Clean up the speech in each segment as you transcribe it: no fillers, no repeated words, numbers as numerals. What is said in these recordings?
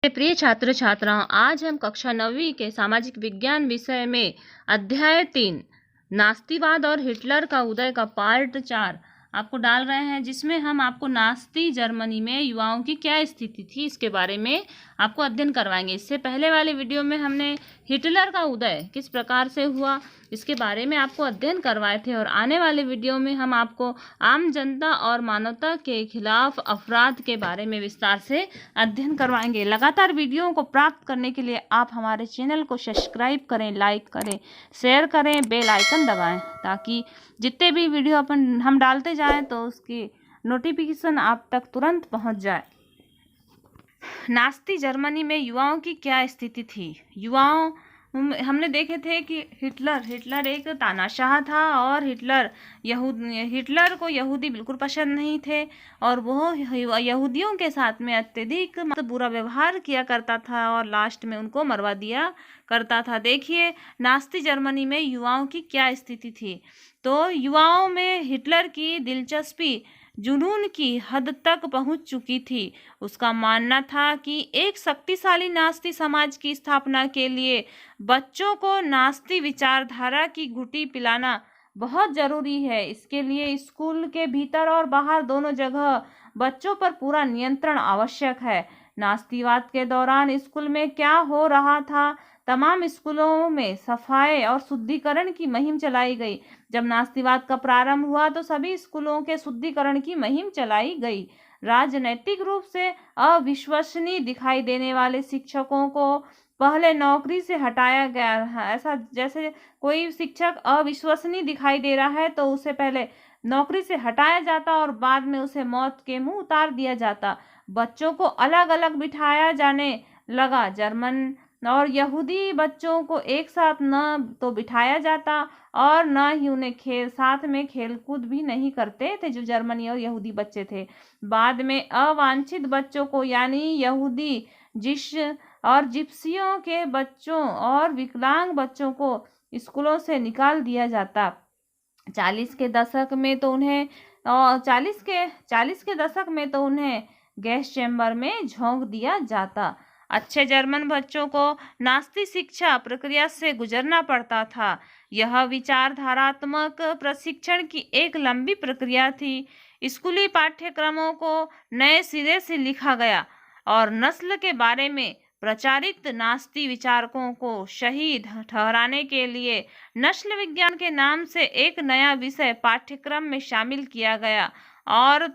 प्रिय छात्र छात्राओं, आज हम कक्षा 9वीं के सामाजिक विज्ञान विषय में अध्याय 3 नास्तिवाद और हिटलर का उदय का पार्ट 4 आपको डाल रहे हैं, जिसमें हम आपको नास्ती जर्मनी में युवाओं की क्या स्थिति थी इसके बारे में आपको अध्ययन करवाएंगे। इससे पहले वाले वीडियो में हमने हिटलर का उदय किस प्रकार से हुआ इसके बारे में आपको अध्ययन करवाए थे, और आने वाले वीडियो में हम आपको आम जनता और मानवता के खिलाफ अपराध के बारे में विस्तार से अध्ययन करवाएंगे। लगातार वीडियो को प्राप्त करने के लिए आप हमारे चैनल को सब्सक्राइब करें, लाइक करें, शेयर करें, बेल आइकन दबाएं, ताकि जितने भी वीडियो हम डालते जाएं तो उसकी नोटिफिकेशन आप तक तुरंत पहुंच जाए। नास्ती जर्मनी में युवाओं की क्या स्थिति थी। युवाओं हमने देखे थे कि हिटलर एक तानाशाह था, और हिटलर को यहूदी बिल्कुल पसंद नहीं थे, और वो यहूदियों के साथ में अत्यधिक बुरा व्यवहार किया करता था और लास्ट में उनको मरवा दिया करता था। देखिए नास्ती जर्मनी में युवाओं की क्या स्थिति थी। तो युवाओं में हिटलर की दिलचस्पी जुनून की हद तक पहुंच चुकी थी। उसका मानना था कि एक शक्तिशाली नास्ती समाज की स्थापना के लिए बच्चों को नास्ती विचारधारा की घुटी पिलाना बहुत जरूरी है। इसके लिए स्कूल के भीतर और बाहर दोनों जगह बच्चों पर पूरा नियंत्रण आवश्यक है। नास्तीवाद के दौरान स्कूल में क्या हो रहा था, तमाम स्कूलों में सफाई और शुद्धिकरण की मुहिम चलाई गई। जब नास्तिवाद का प्रारंभ हुआ तो सभी स्कूलों के शुद्धिकरण की मुहिम चलाई गई। राजनैतिक रूप से अविश्वसनीय दिखाई देने वाले शिक्षकों को पहले नौकरी से हटाया गया। ऐसा जैसे कोई शिक्षक अविश्वसनीय दिखाई दे रहा है तो उसे पहले नौकरी से हटाया जाता और बाद में उसे मौत के मुंह उतार दिया जाता। बच्चों को अलग अलग बिठाया जाने लगा। जर्मन और यहूदी बच्चों को एक साथ न तो बिठाया जाता और न ही उन्हें साथ में खेलकूद भी नहीं करते थे जो जर्मनी और यहूदी बच्चे थे। बाद में अवांछित बच्चों को यानी यहूदी जिप्सियों के बच्चों और विकलांग बच्चों को स्कूलों से निकाल दिया जाता। 40 के दशक में तो उन्हें गैस चैम्बर में झोंक दिया जाता। अच्छे जर्मन बच्चों को नास्ती शिक्षा प्रक्रिया से गुजरना पड़ता था। यह विचारधारात्मक प्रशिक्षण की एक लंबी प्रक्रिया थी। स्कूली पाठ्यक्रमों को नए सिरे से लिखा गया और नस्ल के बारे में प्रचारित नास्ती विचारकों को शहीद ठहराने के लिए नस्ल विज्ञान के नाम से एक नया विषय पाठ्यक्रम में शामिल किया गया। और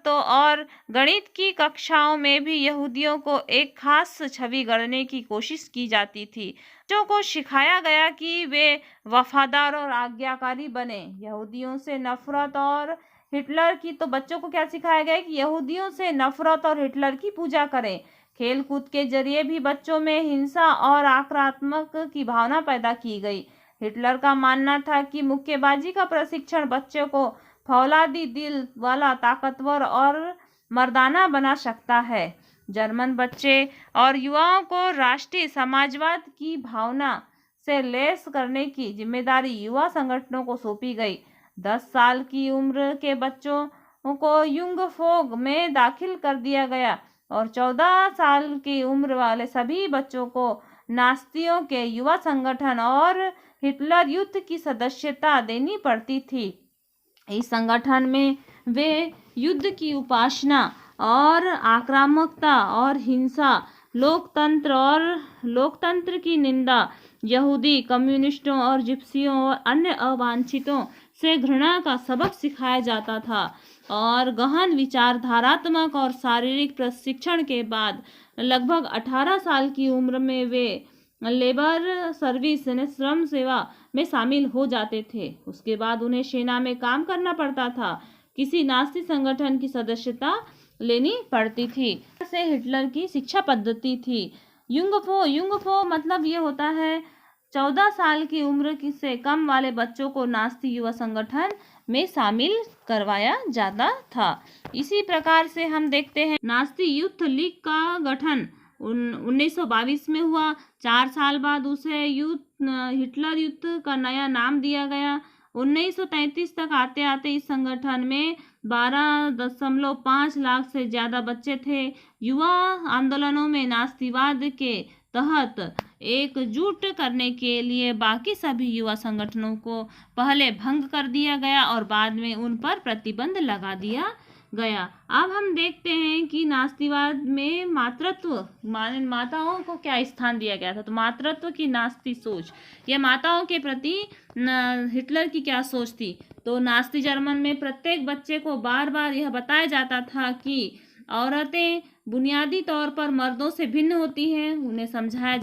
गणित की कक्षाओं में भी यहूदियों को एक खास छवि गढ़ने की कोशिश की जाती थी। बच्चों को सिखाया गया कि वे वफादार और आज्ञाकारी बने। यहूदियों से नफरत और हिटलर की तो बच्चों को क्या सिखाया गया कि यहूदियों से नफरत और हिटलर की पूजा करें। खेल कूद के जरिए भी बच्चों में हिंसा और आक्रामक की भावना पैदा की गई। हिटलर का मानना था कि मुक्केबाजी का प्रशिक्षण बच्चों को फौलादी दिल वाला, ताकतवर और मर्दाना बना सकता है। जर्मन बच्चे और युवाओं को राष्ट्रीय समाजवाद की भावना से लैस करने की जिम्मेदारी युवा संगठनों को सौंपी गई। 10 साल की उम्र के बच्चों को युंगफोग में दाखिल कर दिया गया और 14 साल की उम्र वाले सभी बच्चों को नास्तियों के युवा संगठन और हिटलर युद्ध की सदस्यता देनी पड़ती थी। इस संगठन में वे युद्ध की उपासना और आक्रामकता और हिंसा, लोकतंत्र की निंदा, यहूदी, कम्युनिस्टों और जिप्सियों और अन्य अवांछितों से घृणा का सबक सिखाया जाता था। और गहन विचारधारात्मक और शारीरिक प्रशिक्षण के बाद लगभग 18 साल की उम्र में वे लेबर सर्विस श्रम सेवा में शामिल हो जाते थे। उसके बाद उन्हें सेना में काम करना पड़ता था, किसी नास्ती संगठन की सदस्यता लेनी पड़ती थी। से हिटलर की शिक्षा पद्धति थी। युंगफो मतलब ये होता है 14 साल की उम्र से कम वाले बच्चों को नास्ती युवा संगठन में शामिल करवाया जाता था। इसी प्रकार से हम देखते हैं नास्ती यूथ लीग का गठन 1922 में हुआ। 4 साल बाद उसे हिटलर युद्ध का नया नाम दिया गया 1933 तक आते आते इस संगठन में 12.5 लाख से ज़्यादा बच्चे थे। युवा आंदोलनों में नास्तिवाद के तहत एकजुट करने के लिए बाकी सभी युवा संगठनों को पहले भंग कर दिया गया और बाद में उन पर प्रतिबंध लगा दिया गया। अब हम देखते हैं कि नास्तिवाद में माताओं को क्या स्थान दिया गया था। तो मातृत्व की नास्ती सोच, यह माताओं के प्रति हिटलर की क्या सोच थी। तो नास्ती जर्मन में प्रत्येक बच्चे को बार बार यह बताया जाता था कि औरतें बुनियादी तौर पर मर्दों से भिन्न होती हैं। उन्हें समझाया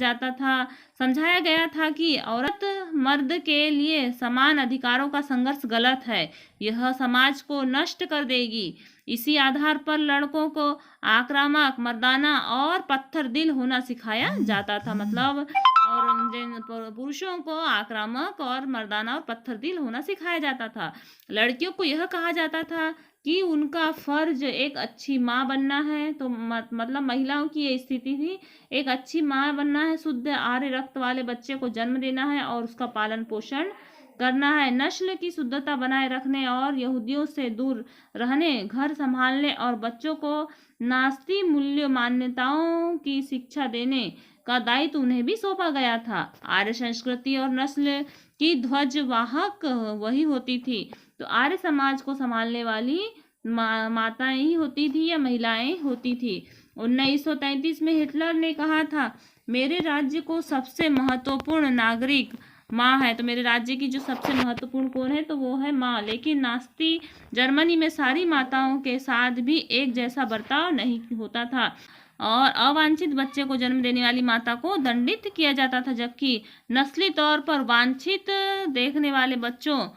गया था कि औरत मर्द के लिए समान अधिकारों का संघर्ष गलत है, यह समाज को नष्ट कर देगी। इसी आधार पर लड़कों को आक्रामक, मर्दाना और पत्थर दिल होना सिखाया जाता था। मतलब और पुरुषों को आक्रामक और मर्दाना और पत्थर दिल होना सिखाया जाता था। लड़कियों को यह कहा जाता था कि उनका फर्ज एक अच्छी माँ बनना है। तो मतलब महिलाओं की ये स्थिति थी, एक अच्छी माँ बनना है, शुद्ध आर्य रक्त वाले बच्चे को जन्म देना है और उसका पालन पोषण करना है, नस्ल की शुद्धता बनाए रखने और यहूदियों से दूर रहने, घर संभालने और बच्चों को नास्ती मूल्य मान्यताओं की शिक्षा देने का दायित्व उन्हें भी सौंपा गया था। आर्य संस्कृति और नस्ल की ध्वजवाहक वही होती थी। तो आर्य समाज को संभालने वाली माताएं ही होती थी या महिलाएं होती थी। 1933 में हिटलर ने कहा था, मेरे राज्य को सबसे महत्वपूर्ण नागरिक माँ है। तो मेरे राज्य की जो सबसे महत्वपूर्ण कौन है, तो वो है माँ। लेकिन नास्ती जर्मनी में सारी माताओं के साथ भी एक जैसा बर्ताव नहीं होता था और अवांछित बच्चे को जन्म देने वाली माता को दंडित किया जाता था, जबकि नस्ली तौर पर वांछित देखने वाले बच्चों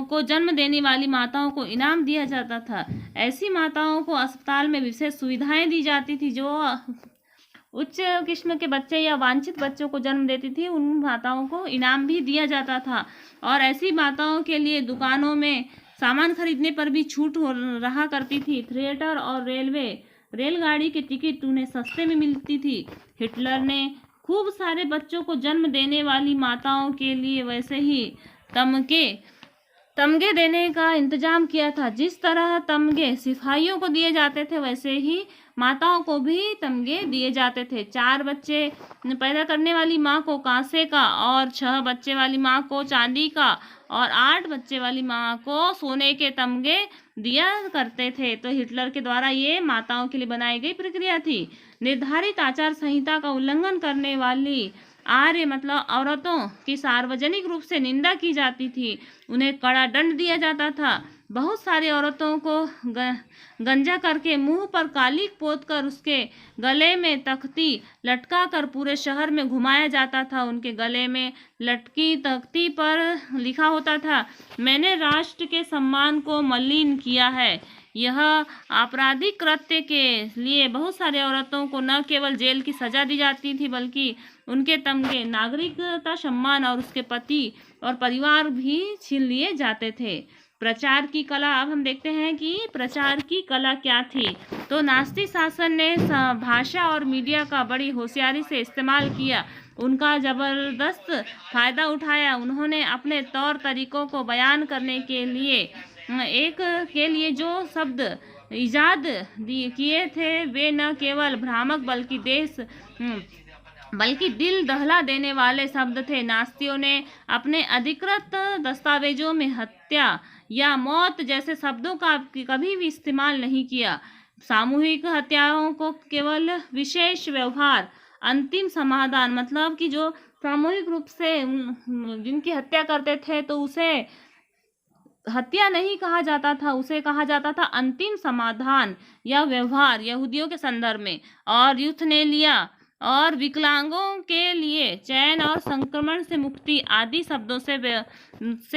को जन्म देने वाली माताओं को इनाम दिया जाता था। ऐसी माताओं को अस्पताल में विशेष सुविधाएं दी जाती थी। जो उच्च किस्म के बच्चे या वांछित बच्चों को जन्म देती थी, उन माताओं को इनाम भी दिया जाता था। और ऐसी माताओं के लिए दुकानों में सामान खरीदने पर भी छूट रहा करती थी। थिएटर और रेलगाड़ी की टिकट उन्हें सस्ते में मिलती थी। हिटलर ने खूब सारे बच्चों को जन्म देने वाली माताओं के लिए वैसे ही तमगे देने का इंतजाम किया था। जिस तरह तमगे सिपाहियों को दिए जाते थे, वैसे ही माताओं को भी तमगे दिए जाते थे। 4 बच्चे पैदा करने वाली माँ को कांसे का और 6 बच्चे वाली माँ को चांदी का और 8 बच्चे वाली माँ को सोने के तमगे दिया करते थे। तो हिटलर के द्वारा ये माताओं के लिए बनाई गई प्रक्रिया थी। निर्धारित आचार संहिता का उल्लंघन करने वाली आर्य मतलब औरतों की सार्वजनिक रूप से निंदा की जाती थी, उन्हें कड़ा दंड दिया जाता था। बहुत सारी औरतों को गंजा करके मुंह पर कालिक पोत कर उसके गले में तख्ती लटका कर पूरे शहर में घुमाया जाता था। उनके गले में लटकी तख्ती पर लिखा होता था, मैंने राष्ट्र के सम्मान को मलिन किया है। यह आपराधिक कृत्य के लिए बहुत सारी औरतों को न केवल जेल की सजा दी जाती थी, बल्कि उनके तमगे, नागरिकता, सम्मान और उसके पति और परिवार भी छीन लिए जाते थे। प्रचार की कला, अब हम देखते हैं कि प्रचार की कला क्या थी। तो नास्ती शासन ने भाषा और मीडिया का बड़ी होशियारी से इस्तेमाल किया, उनका जबरदस्त फायदा उठाया। उन्होंने अपने तौर तरीकों को बयान करने के लिए जो शब्द ईजाद किए थे, वे न केवल भ्रामक बल्कि दिल दहला देने वाले शब्द थे। नास्तियों ने अपने अधिकृत दस्तावेजों में हत्या या मौत जैसे शब्दों का कभी भी इस्तेमाल नहीं किया। सामूहिक हत्याओं को केवल विशेष व्यवहार, अंतिम समाधान, मतलब कि जो सामूहिक रूप से जिनकी हत्या करते थे तो उसे हत्या नहीं कहा जाता था, उसे कहा जाता था अंतिम समाधान या व्यवहार, यहूदियों के संदर्भ में। और युद्ध ने लिया और विकलांगों के लिए चैन और संक्रमण से मुक्ति आदि शब्दों से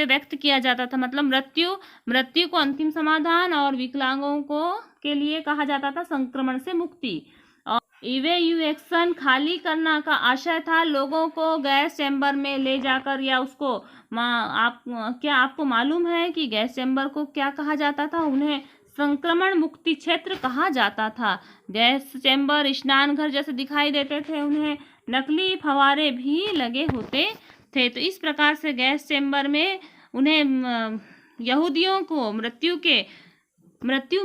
व्यक्त किया जाता था। मतलब मृत्यु को अंतिम समाधान और विकलांगों के लिए कहा जाता था संक्रमण से मुक्ति। और इवैक्यूएशन खाली करना का आशय था लोगों को गैस चैम्बर में ले जाकर या उसको क्या आपको मालूम है कि गैस चैम्बर को क्या कहा जाता था? उन्हें संक्रमण मुक्ति क्षेत्र कहा जाता था। गैस चैम्बर स्नान घर जैसे दिखाई देते थे, उन्हें नकली फव्वारे भी लगे होते थे। तो इस प्रकार से गैस चैम्बर में उन्हें यहूदियों को मृत्यु के मुंह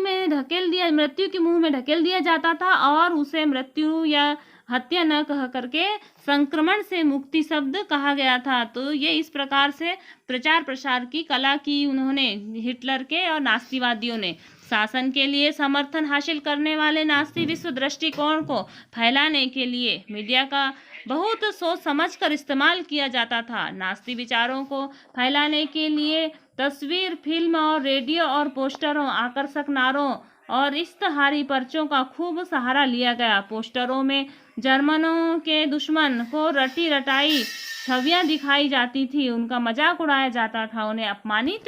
में ढकेल दिया जाता था और उसे मृत्यु या हत्या न कह करके संक्रमण से मुक्ति शब्द कहा गया था। तो ये इस प्रकार से प्रचार प्रसार की कला की उन्होंने, हिटलर के और नास्तिवादियों ने। शासन के लिए समर्थन हासिल करने वाले नास्ती विश्व दृष्टिकोण को फैलाने के लिए मीडिया का बहुत सोच समझकर इस्तेमाल किया जाता था। नास्ती विचारों को फैलाने के लिए तस्वीर, फिल्म और रेडियो और पोस्टरों, आकर्षक नारों और इश्तहारी पर्चों का खूब सहारा लिया गया। पोस्टरों में जर्मनों के दुश्मन को रटी रटाई छवियां दिखाई जाती थी, उनका मजाक उड़ाया जाता था, उन्हें अपमानित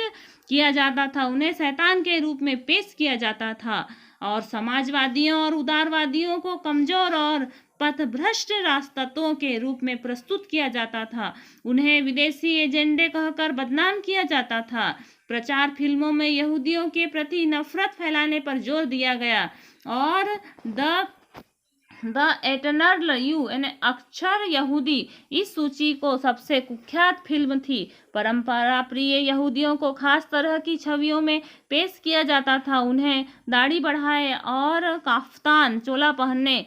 किया जाता था, उन्हें शैतान के रूप में पेश किया जाता था और समाजवादियों और उदारवादियों को कमजोर और पथभ्रष्ट राजतत्वों के रूप में प्रस्तुत किया जाता था। उन्हें विदेशी एजेंडे कहकर बदनाम किया जाता था। प्रचार फिल्मों में यहूदियों के प्रति नफरत फैलाने पर जोर दिया गया और द एटर्नल यू यानी अक्षर यहूदी इस सूची को सबसे कुख्यात फिल्म थी। परंपरा प्रिय यहूदियों को खास तरह की छवियों में पेश किया जाता था। उन्हें दाढ़ी बढ़ाए और काफ्तान चोला पहने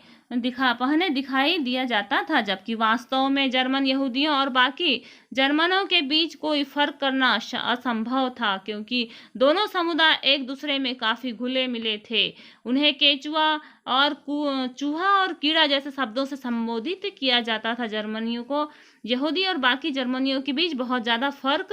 दिखाई दिया जाता था, जबकि वास्तव में जर्मन यहूदियों और बाकी जर्मनों के बीच कोई फर्क करना असंभव था, क्योंकि दोनों समुदाय एक दूसरे में काफी घुले मिले थे। उन्हें केचुआ और चूहा और कीड़ा जैसे शब्दों से संबोधित किया जाता था। जर्मनियों को यहूदी और बाकी जर्मनियों के बीच बहुत ज्यादा फर्क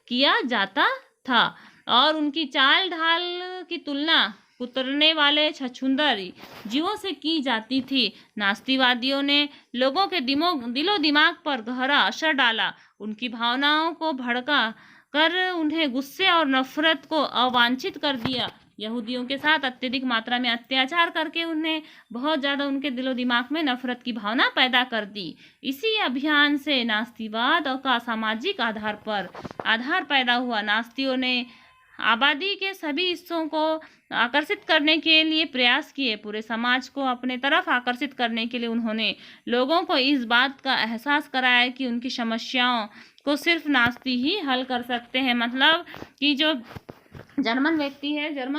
किया जाता था और उनकी चाल ढाल की तुलना कुतरने वाले छछूंदर जीवों से की जाती थी। नास्तिवादियों ने लोगों के दिलो दिमाग पर गहरा असर डाला, उनकी भावनाओं को भड़का कर उन्हें गुस्से और नफरत को अवांछित कर दिया। यहूदियों के साथ अत्यधिक मात्रा में अत्याचार करके उन्हें बहुत ज़्यादा उनके दिलो दिमाग में नफरत की भावना पैदा कर दी। इसी अभियान से नास्तिवाद का सामाजिक आधार पैदा हुआ। नास्तियों ने आबादी के सभी हिस्सों को आकर्षित करने के लिए प्रयास किए। पूरे समाज को अपने तरफ आकर्षित करने के लिए उन्होंने लोगों को इस बात का एहसास कराया कि उनकी समस्याओं को सिर्फ नास्ती ही हल कर सकते हैं। मतलब कि जो जर्मन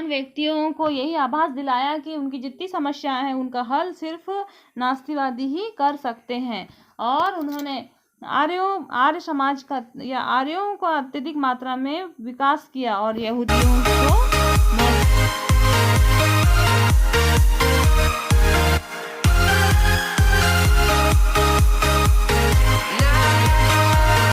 व्यक्तियों को यही आभास दिलाया कि उनकी जितनी समस्याएं हैं उनका हल सिर्फ नास्तिवादी ही कर सकते हैं। और उन्होंने आर्य समाज का या आर्यों का अत्यधिक मात्रा में विकास किया और यहूदियों को